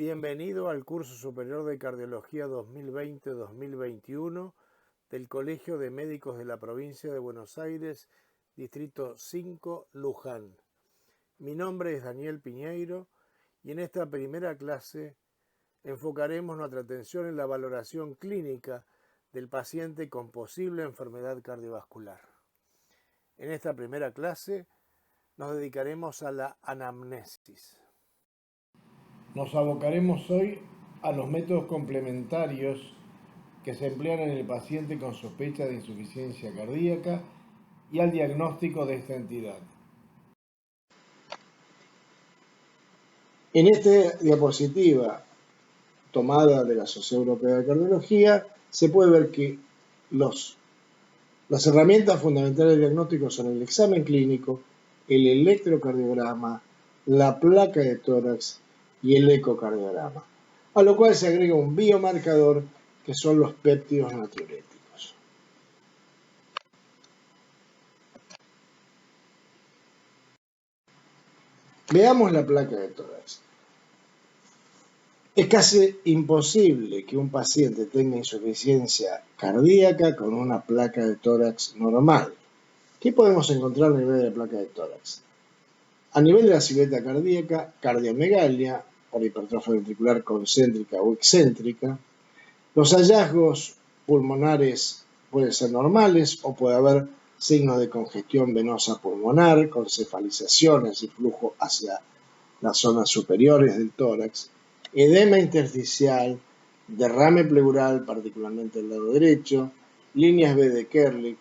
Bienvenido al curso superior de Cardiología 2020-2021 del Colegio de Médicos de la Provincia de Buenos Aires, Distrito 5, Luján. Mi nombre es Daniel Piñeiro y en esta primera clase enfocaremos nuestra atención en la valoración clínica del paciente con posible enfermedad cardiovascular. En esta primera clase nos dedicaremos a la anamnesis. Nos abocaremos hoy a los métodos complementarios que se emplean en el paciente con sospecha de insuficiencia cardíaca y al diagnóstico de esta entidad. En esta diapositiva tomada de la Sociedad Europea de Cardiología se puede ver que las herramientas fundamentales del diagnóstico son el examen clínico, el electrocardiograma, la placa de tórax y el ecocardiograma, a lo cual se agrega un biomarcador que son los péptidos natriuréticos. Veamos la placa de tórax. Es casi imposible que un paciente tenga insuficiencia cardíaca con una placa de tórax normal. ¿Qué podemos encontrar a nivel de la placa de tórax? A nivel de la silueta cardíaca, cardiomegalia, por hipertrofia ventricular concéntrica o excéntrica. Los hallazgos pulmonares pueden ser normales o puede haber signos de congestión venosa pulmonar con cefalizaciones y flujo hacia las zonas superiores del tórax, edema intersticial, derrame pleural, particularmente el lado derecho, líneas B de Kerley,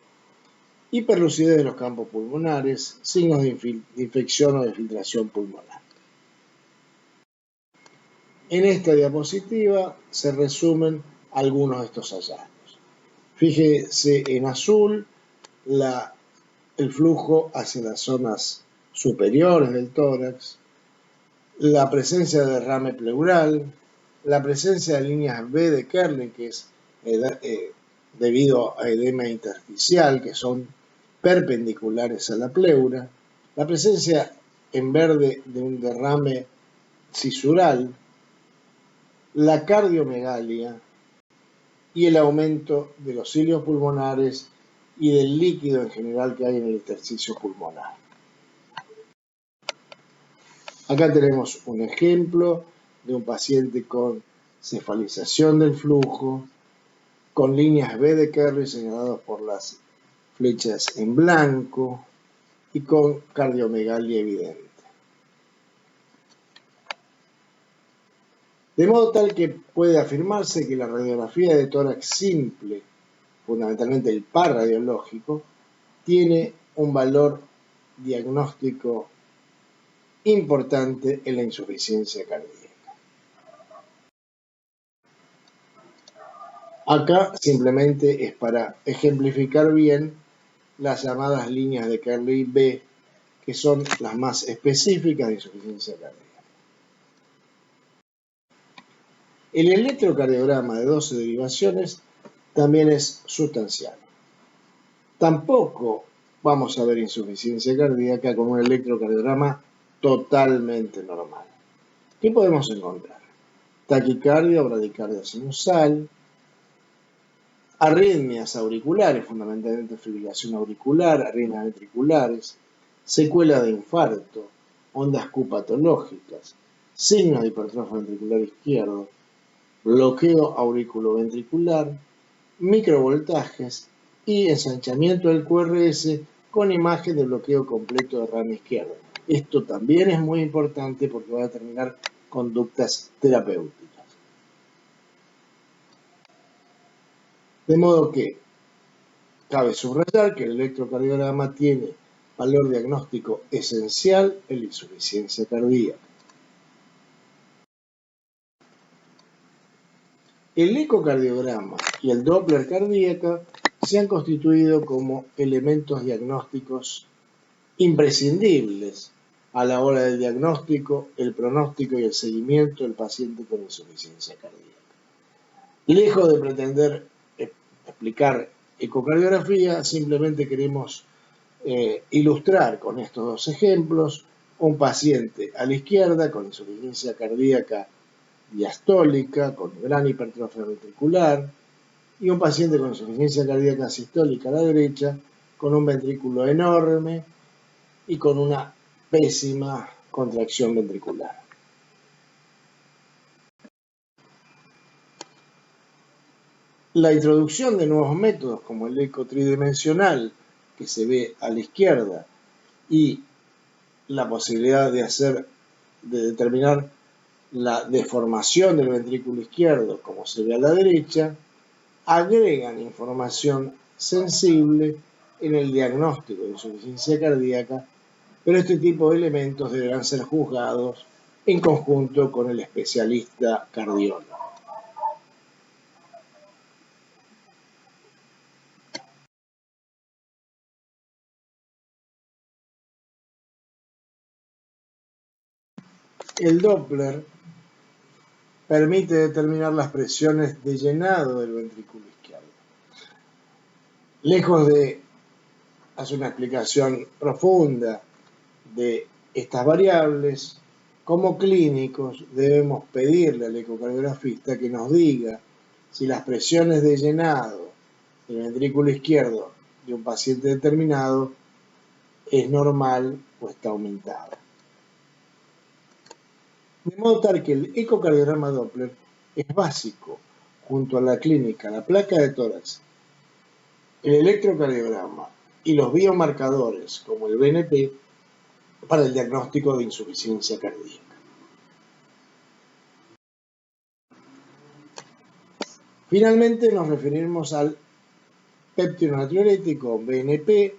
hiperlucidez de los campos pulmonares, signos de infección o de filtración pulmonar. En esta diapositiva se resumen algunos de estos hallazgos. Fíjese en azul el flujo hacia las zonas superiores del tórax, la presencia de derrame pleural, la presencia de líneas B de Kerley, que es debido a edema intersticial, que son perpendiculares a la pleura, la presencia en verde de un derrame cisural, la cardiomegalia y el aumento de los cilios pulmonares y del líquido en general que hay en el intersticio pulmonar. Acá tenemos un ejemplo de un paciente con cefalización del flujo, con líneas B de Kerley señaladas por las flechas en blanco y con cardiomegalia evidente. De modo tal que puede afirmarse que la radiografía de tórax simple, fundamentalmente el par radiológico, tiene un valor diagnóstico importante en la insuficiencia cardíaca. Acá simplemente es para ejemplificar bien las llamadas líneas de Kerley B, que son las más específicas de insuficiencia cardíaca. El electrocardiograma de 12 derivaciones también es sustancial. Tampoco vamos a ver insuficiencia cardíaca con un electrocardiograma totalmente normal. ¿Qué podemos encontrar? Taquicardia o bradicardia sinusal, arritmias auriculares, fundamentalmente fibrilación auricular, arritmias ventriculares, secuela de infarto, ondas Q patológicas, signos de hipertrofia ventricular izquierdo, bloqueo auriculoventricular, microvoltajes y ensanchamiento del QRS con imagen de bloqueo completo de rama izquierda. Esto también es muy importante porque va a determinar conductas terapéuticas. De modo que cabe subrayar que el electrocardiograma tiene valor diagnóstico esencial en la insuficiencia cardíaca. El ecocardiograma y el Doppler cardíaco se han constituido como elementos diagnósticos imprescindibles a la hora del diagnóstico, el pronóstico y el seguimiento del paciente con insuficiencia cardíaca. Lejos de pretender explicar ecocardiografía, simplemente queremos ilustrar con estos dos ejemplos un paciente a la izquierda con insuficiencia cardíaca diastólica con gran hipertrofia ventricular y un paciente con insuficiencia cardíaca sistólica a la derecha con un ventrículo enorme y con una pésima contracción ventricular. La introducción de nuevos métodos como el eco tridimensional que se ve a la izquierda y la posibilidad de determinar la deformación del ventrículo izquierdo como se ve a la derecha, agregan información sensible en el diagnóstico de insuficiencia cardíaca, pero este tipo de elementos deberán ser juzgados en conjunto con el especialista cardiólogo. El Doppler permite determinar las presiones de llenado del ventrículo izquierdo. Lejos de hacer una explicación profunda de estas variables, como clínicos debemos pedirle al ecocardiografista que nos diga si las presiones de llenado del ventrículo izquierdo de un paciente determinado es normal o está aumentada. De modo tal que el ecocardiograma Doppler es básico junto a la clínica, la placa de tórax, el electrocardiograma y los biomarcadores como el BNP para el diagnóstico de insuficiencia cardíaca. Finalmente nos referimos al péptido natriurético BNP.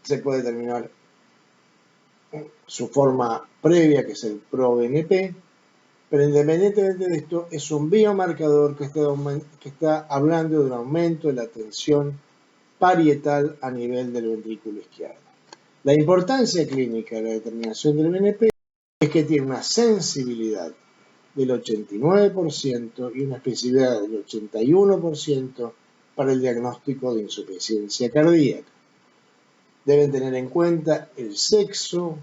Se puede determinar su forma previa, que es el ProBNP, pero independientemente de esto, es un biomarcador que está hablando de un aumento de la tensión parietal a nivel del ventrículo izquierdo. La importancia clínica de la determinación del BNP es que tiene una sensibilidad del 89% y una especificidad del 81% para el diagnóstico de insuficiencia cardíaca. Deben tener en cuenta el sexo,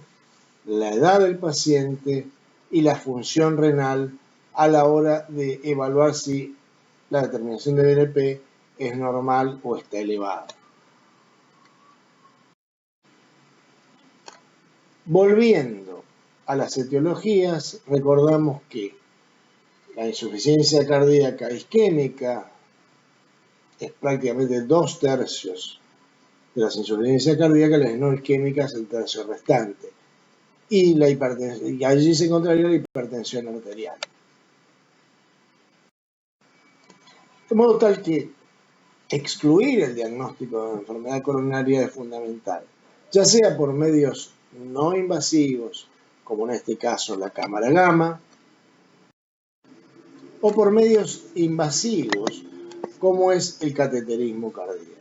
la edad del paciente y la función renal a la hora de evaluar si la determinación de BNP es normal o está elevada. Volviendo a las etiologías, recordamos que la insuficiencia cardíaca isquémica es prácticamente 2/3 de las insuficiencias cardíacas, las no isquémicas el tercio restante. Y allí se encontraría la hipertensión arterial. De modo tal que excluir el diagnóstico de enfermedad coronaria es fundamental, ya sea por medios no invasivos, como en este caso la cámara gamma, o por medios invasivos, como es el cateterismo cardíaco.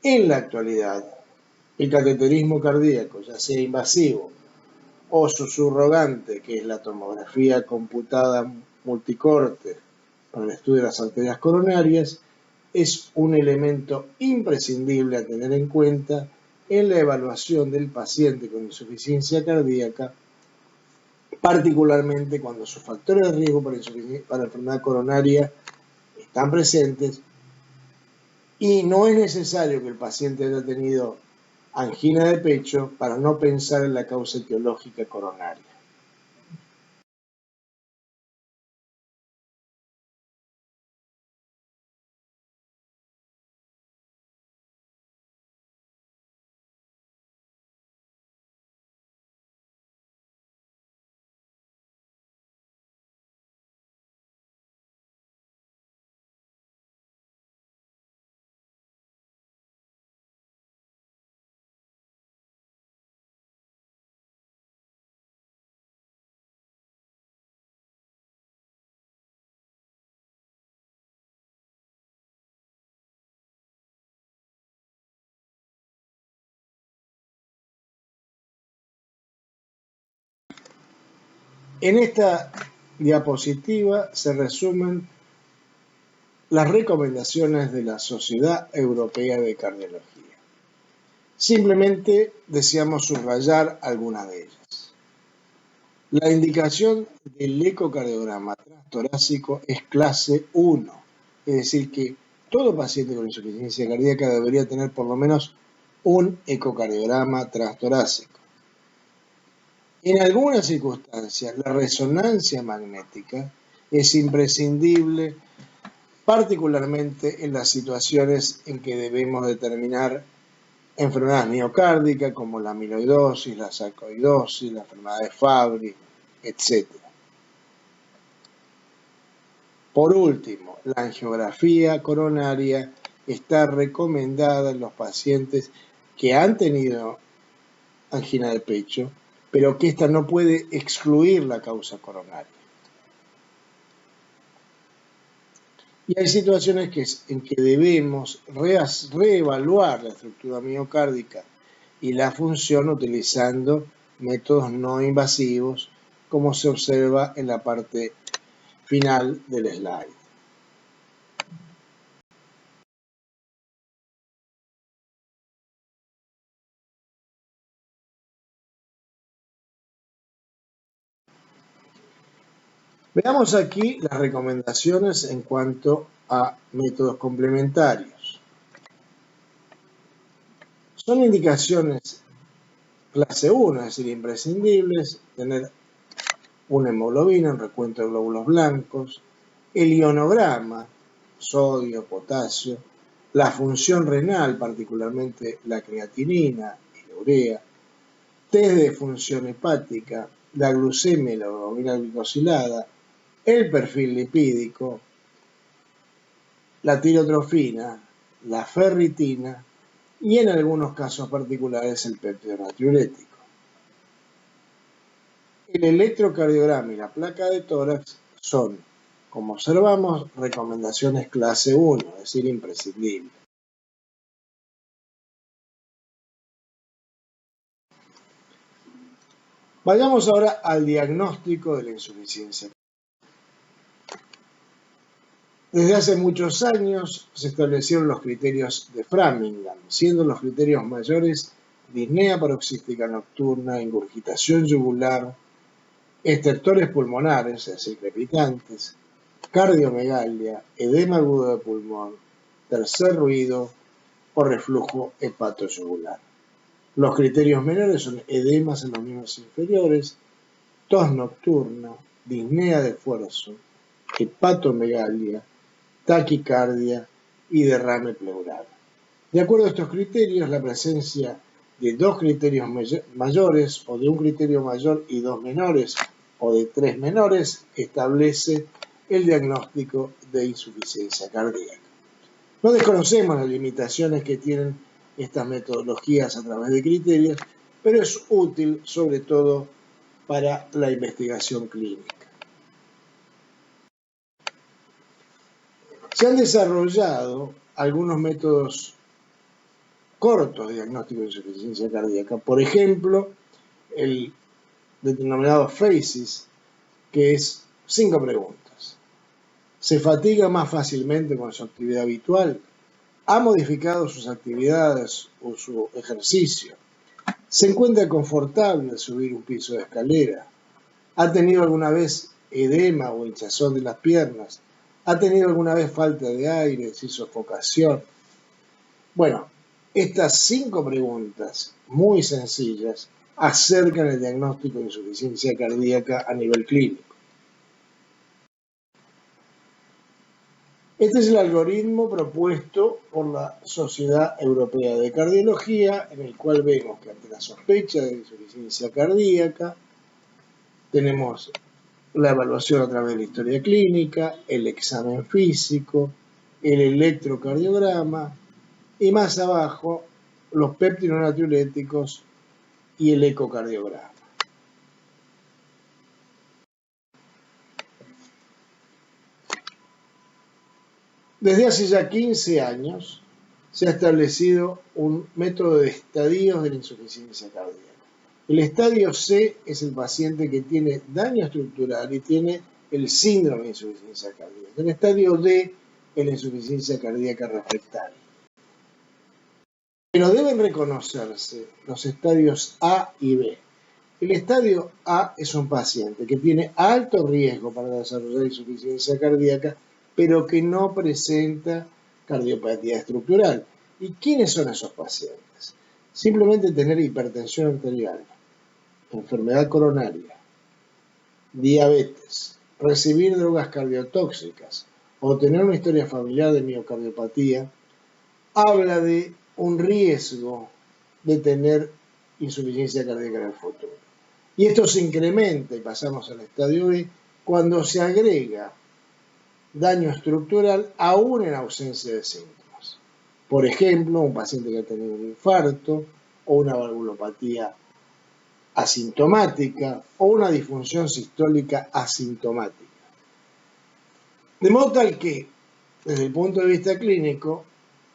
En la actualidad, el cateterismo cardíaco, ya sea invasivo o su subrogante, que es la tomografía computada multicorte para el estudio de las arterias coronarias, es un elemento imprescindible a tener en cuenta en la evaluación del paciente con insuficiencia cardíaca, particularmente cuando sus factores de riesgo para enfermedad coronaria están presentes y no es necesario que el paciente haya tenido angina de pecho para no pensar en la causa etiológica coronaria. En esta diapositiva se resumen las recomendaciones de la Sociedad Europea de Cardiología. Simplemente deseamos subrayar algunas de ellas. La indicación del ecocardiograma transtorácico es clase 1, es decir que todo paciente con insuficiencia cardíaca debería tener por lo menos un ecocardiograma transtorácico. En algunas circunstancias, la resonancia magnética es imprescindible, particularmente en las situaciones en que debemos determinar enfermedades miocárdicas como la amiloidosis, la sarcoidosis, la enfermedad de Fabry, etc. Por último, la angiografía coronaria está recomendada en los pacientes que han tenido angina de pecho, pero que esta no puede excluir la causa coronaria. Y hay situaciones en que debemos reevaluar la estructura miocárdica y la función utilizando métodos no invasivos, como se observa en la parte final del slide. Veamos aquí las recomendaciones en cuanto a métodos complementarios. Son indicaciones clase 1, es decir, imprescindibles, tener una hemoglobina, un recuento de glóbulos blancos, el ionograma, sodio, potasio, la función renal, particularmente la creatinina y la urea, test de función hepática, la glucemia y la hemoglobina glicosilada, el perfil lipídico, la tirotrofina, la ferritina y en algunos casos particulares el péptido natriurético. El electrocardiograma y la placa de tórax son, como observamos, recomendaciones clase 1, es decir, imprescindibles. Vayamos ahora al diagnóstico de la insuficiencia. Desde hace muchos años se establecieron los criterios de Framingham, siendo los criterios mayores disnea paroxística nocturna, ingurgitación yugular, estertores pulmonares, es decir, crepitantes, cardiomegalia, edema agudo de pulmón, tercer ruido o reflujo hepatoyugular. Los criterios menores son edemas en los miembros inferiores, tos nocturna, disnea de esfuerzo, hepatomegalia, taquicardia y derrame pleural. De acuerdo a estos criterios, la presencia de dos criterios mayores o de un criterio mayor y dos menores o de tres menores establece el diagnóstico de insuficiencia cardíaca. No desconocemos las limitaciones que tienen estas metodologías a través de criterios, pero es útil sobre todo para la investigación clínica. Se han desarrollado algunos métodos cortos de diagnóstico de insuficiencia cardíaca. Por ejemplo, el denominado FACES, que es 5 preguntas. ¿Se fatiga más fácilmente con su actividad habitual? ¿Ha modificado sus actividades o su ejercicio? ¿Se encuentra confortable al subir un piso de escalera? ¿Ha tenido alguna vez edema o hinchazón de las piernas? ¿Ha tenido alguna vez falta de aire y sofocación? Bueno, estas 5 preguntas muy sencillas acercan el diagnóstico de insuficiencia cardíaca a nivel clínico. Este es el algoritmo propuesto por la Sociedad Europea de Cardiología, en el cual vemos que ante la sospecha de insuficiencia cardíaca tenemos la evaluación a través de la historia clínica, el examen físico, el electrocardiograma y más abajo los péptidos natriuréticos y el ecocardiograma. Desde hace ya 15 años se ha establecido un método de estadios de la insuficiencia cardíaca. El estadio C es el paciente que tiene daño estructural y tiene el síndrome de insuficiencia cardíaca. El estadio D es la insuficiencia cardíaca refractaria. Pero deben reconocerse los estadios A y B. El estadio A es un paciente que tiene alto riesgo para desarrollar insuficiencia cardíaca, pero que no presenta cardiopatía estructural. ¿Y quiénes son esos pacientes? Simplemente tener hipertensión arterial, enfermedad coronaria, diabetes, recibir drogas cardiotóxicas o tener una historia familiar de miocardiopatía, habla de un riesgo de tener insuficiencia cardíaca en el futuro. Y esto se incrementa, y pasamos al estadio B, cuando se agrega daño estructural aún en ausencia de síntomas. Por ejemplo, un paciente que ha tenido un infarto o una valvulopatía asintomática o una disfunción sistólica asintomática. De modo tal que, desde el punto de vista clínico,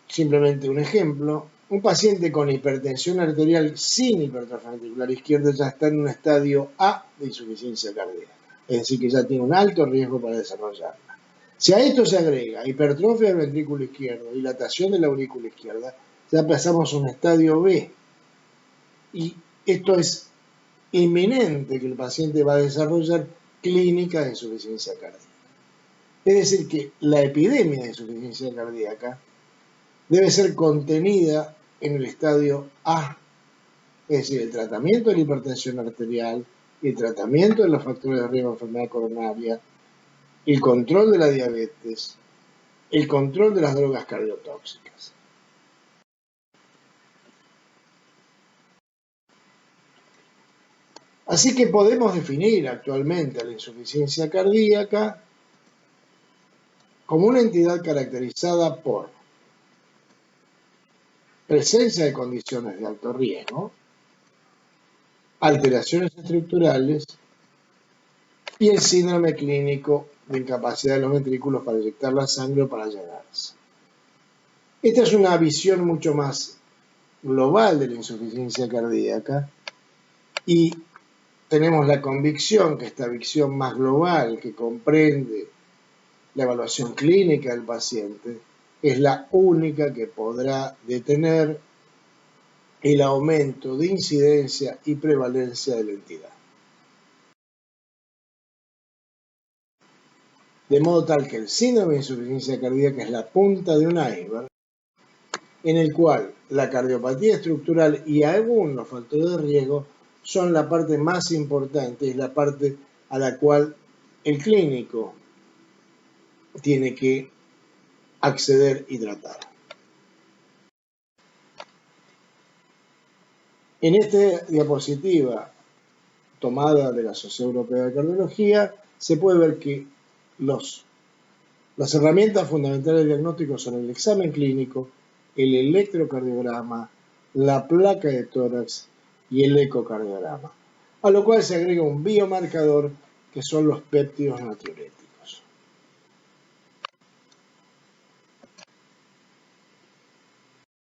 simplemente un ejemplo, un paciente con hipertensión arterial sin hipertrofia ventricular izquierda ya está en un estadio A de insuficiencia cardíaca, es decir, que ya tiene un alto riesgo para desarrollarla. Si a esto se agrega hipertrofia del ventrículo izquierdo, dilatación de la aurícula izquierda, ya pasamos a un estadio B. Y esto es inminente que el paciente va a desarrollar clínica de insuficiencia cardíaca. Es decir, que la epidemia de insuficiencia cardíaca debe ser contenida en el estadio A, es decir, el tratamiento de la hipertensión arterial, el tratamiento de los factores de riesgo de enfermedad coronaria, el control de la diabetes, el control de las drogas cardiotóxicas. Así que podemos definir actualmente a la insuficiencia cardíaca como una entidad caracterizada por presencia de condiciones de alto riesgo, alteraciones estructurales y el síndrome clínico de incapacidad de los ventrículos para inyectar la sangre o para llenarse. Esta es una visión mucho más global de la insuficiencia cardíaca y tenemos la convicción que esta visión más global, que comprende la evaluación clínica del paciente, es la única que podrá detener el aumento de incidencia y prevalencia de la entidad. De modo tal que el síndrome de insuficiencia cardíaca es la punta de un iceberg en el cual la cardiopatía estructural y algunos factores de riesgo son la parte más importante, es la parte a la cual el clínico tiene que acceder y tratar. En esta diapositiva tomada de la Sociedad Europea de Cardiología, se puede ver que las herramientas fundamentales de diagnóstico son el examen clínico, el electrocardiograma, la placa de tórax y el ecocardiograma, a lo cual se agrega un biomarcador que son los péptidos natriuréticos.